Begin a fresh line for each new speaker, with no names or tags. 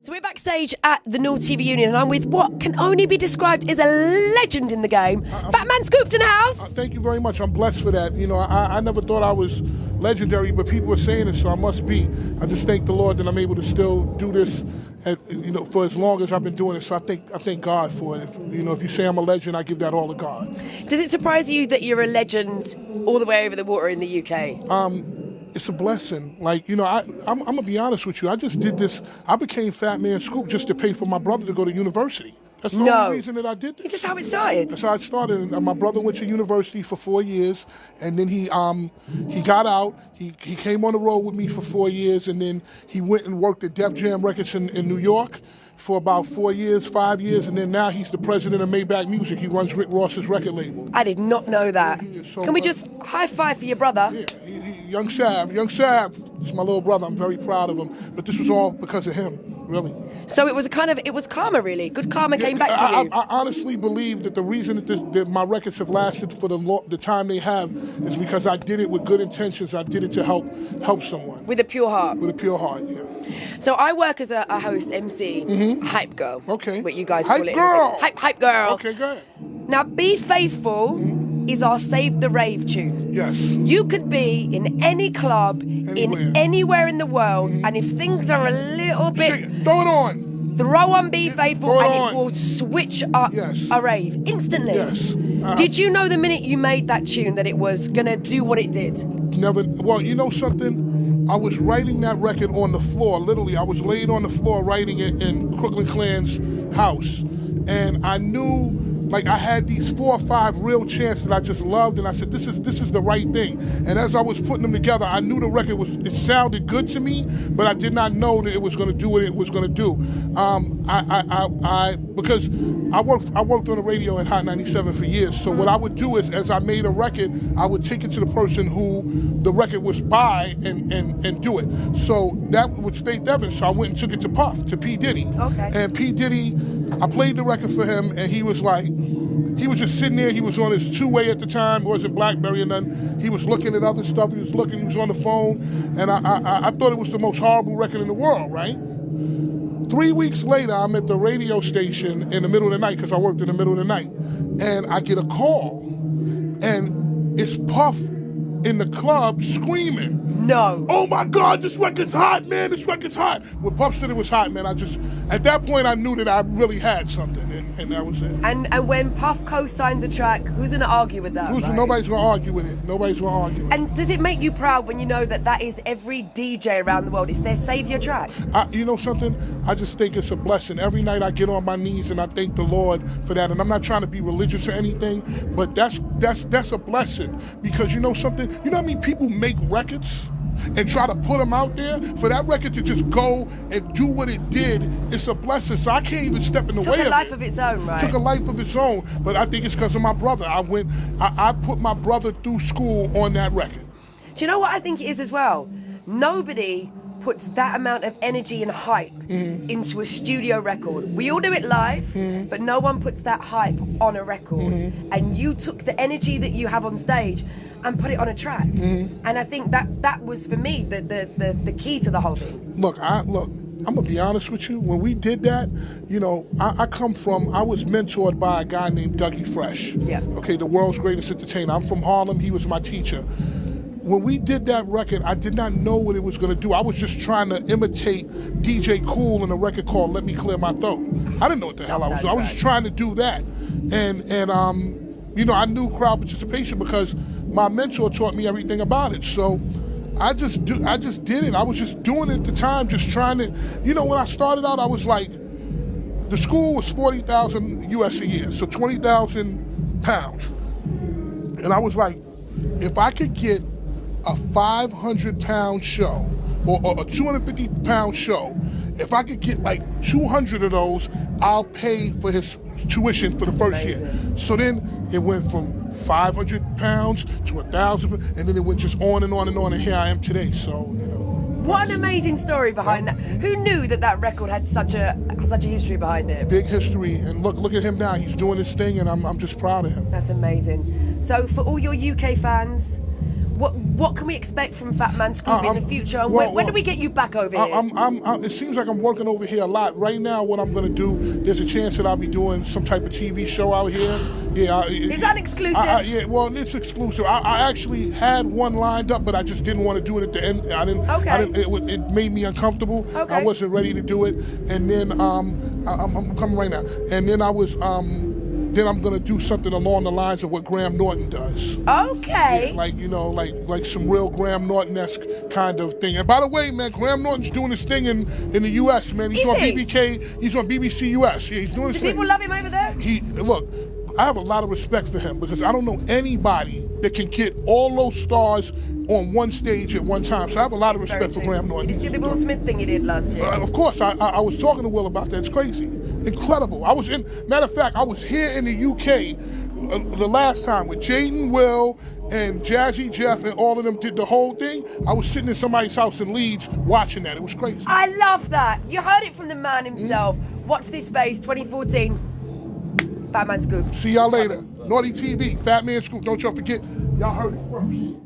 So we're backstage at the North TV Union and I'm with what can only be described as a legend in the game. Fatman Scoop's in the house.
Thank you very much. I'm blessed for that. You know, I never thought I was legendary, but people are saying it, so I must be. I just thank the Lord that I'm able to still do this, for as long as I've been doing it. So I thank God for it. If you say I'm a legend, I give that all to God.
Does it surprise you that you're a legend all the way over the water in the UK?
It's a blessing. I'm gonna be honest with you. I just did this. I became Fatman Scoop just to pay for my brother to go to university. That's the only reason that I did this.
Is this how it started?
That's how it started. My brother went to university for 4 years, and then he got out. He came on the road with me for 4 years, and then he went and worked at Def Jam Records in New York for about 4 years, 5 years, and then now he's the president of Maybach Music. He runs Rick Ross's record label.
I did not know that. Can we just high five for your brother?
Yeah, young Sav. It's my little brother. I'm very proud of him. But this was all because of him, really.
So it was karma, really. Good karma came back to you.
I honestly believe that the reason that my records have lasted for the time they have is because I did it with good intentions. I did it to help someone.
With a pure heart.
With a pure heart, yeah.
So I work as a host, MC, hype girl.
Okay.
What you guys
hype
call it.
Girl.
Hype girl.
Okay, go ahead.
Now, Be Faithful is our Save the Rave tune.
Yes.
You could be in any club, anywhere in the world, and if things are a little bit...
Throw it on.
Throw on Be Faithful and it will switch up a rave instantly.
Yes.
Did you know the minute you made that tune that it was going to do what it did?
Never. Well, you know something? I was writing that record on the floor. Literally, I was laid on the floor writing it in Crooklyn Clan's house. And I knew, I had these 4 or 5 real chants that I just loved, and I said, this is the right thing. And as I was putting them together, I knew the record it sounded good to me, but I did not know that it was going to do what it was going to do. Because I worked on the radio at Hot 97 for years, so what I would do is, as I made a record, I would take it to the person who the record was by and do it. So that was Faith Evans, so I went and took it to Puff, to P. Diddy.
Okay.
And P. Diddy, I played the record for him, and he was just sitting there. He was on his two-way at the time. It wasn't BlackBerry or nothing. He was looking at other stuff. He was on the phone. And I thought it was the most horrible record in the world, right? 3 weeks later, I'm at the radio station in the middle of the night, because I worked in the middle of the night. And I get a call. And it's Puff in the club screaming.
No.
Oh my God, this record's hot, man, this record's hot. When Puff said it was hot, man, at that point I knew that I really had something, and that was it.
And when Puff co-signs a track, who's going to argue with that?
Nobody's going to argue with it. Nobody's going to argue with it.
And does it make you proud when you know that is every DJ around the world? It's their savior track?
You know something? I just think it's a blessing. Every night I get on my knees and I thank the Lord for that. And I'm not trying to be religious or anything, but that's a blessing. Because you know something? You know how many people make records and try to put them out there? For that record to just go and do what it did, it's a blessing. So I can't even step in the way of it.
Took a life of its own, right?
Took a life of its own, but I think it's because of my brother. I put my brother through school on that record.
Do you know what I think it is as well? Nobody puts that amount of energy and hype into a studio record. We all do it live, but no one puts that hype on a record. And you took the energy that you have on stage and put it on a track. And I think that was, for me, the key to the whole thing.
Look, I'm gonna be honest with you. When we did that, I was mentored by a guy named Dougie Fresh.
Yeah.
Okay, the world's greatest entertainer. I'm from Harlem. He was my teacher. When we did that record, I did not know what it was going to do. I was just trying to imitate DJ Kool in a record called Let Me Clear My Throat. I didn't know what the hell I was doing. I was just trying to do that. And I knew crowd participation because my mentor taught me everything about it. So I just did it. I was just doing it at the time, just trying to, when I started out, I was like, the school was $40,000 US a year, so 20,000 pounds. And I was like, if I could get a 500-pound show or a 250-pound show, if I could get 200 of those, I'll pay for his tuition for the first year. So then it went from 500 pounds to 1,000, and then it went just on and on and on, and here I am today. So
What an amazing story behind that. Who knew that record had such a history behind it?
Big history, and look at him now. He's doing his thing, and I'm just proud of him.
That's amazing. So for all your UK fans, what can we expect from Fatman Scoop in the future? And when do we get you back over here?
It seems like I'm working over here a lot. Right now, what I'm going to do, there's a chance that I'll be doing some type of TV show out here. Yeah.
Is that exclusive?
Yeah, well, it's exclusive. I actually had one lined up, but I just didn't want to do it at the end. It made me uncomfortable.
Okay.
I wasn't ready to do it. And then I'm coming right now. And then I was then I'm gonna do something along the lines of what Graham Norton does.
Okay.
Yeah, like, you know, like some real Graham Norton-esque kind of thing. And by the way, man, Graham Norton's doing his thing in the U.S., man. He's on BBK. He's on BBC US. Yeah, he's doing his thing.
Do people love him over there?
Look, I have a lot of respect for him because I don't know anybody that can get all those stars on one stage at one time. So I have a lot of respect for Graham Norton.
Did you see the Will Smith thing he did last year?
Of course, I was talking to Will about that. It's crazy. Incredible. Matter of fact, I was here in the UK the last time with Jaden, Will, and Jazzy Jeff, and all of them did the whole thing. I was sitting in somebody's house in Leeds watching that. It was crazy.
I love that. You heard it from the man himself. Watch this space, 2014. Fatman Scoop.
See y'all later. Naughty TV, Fatman Scoop. Don't y'all forget, y'all heard it first.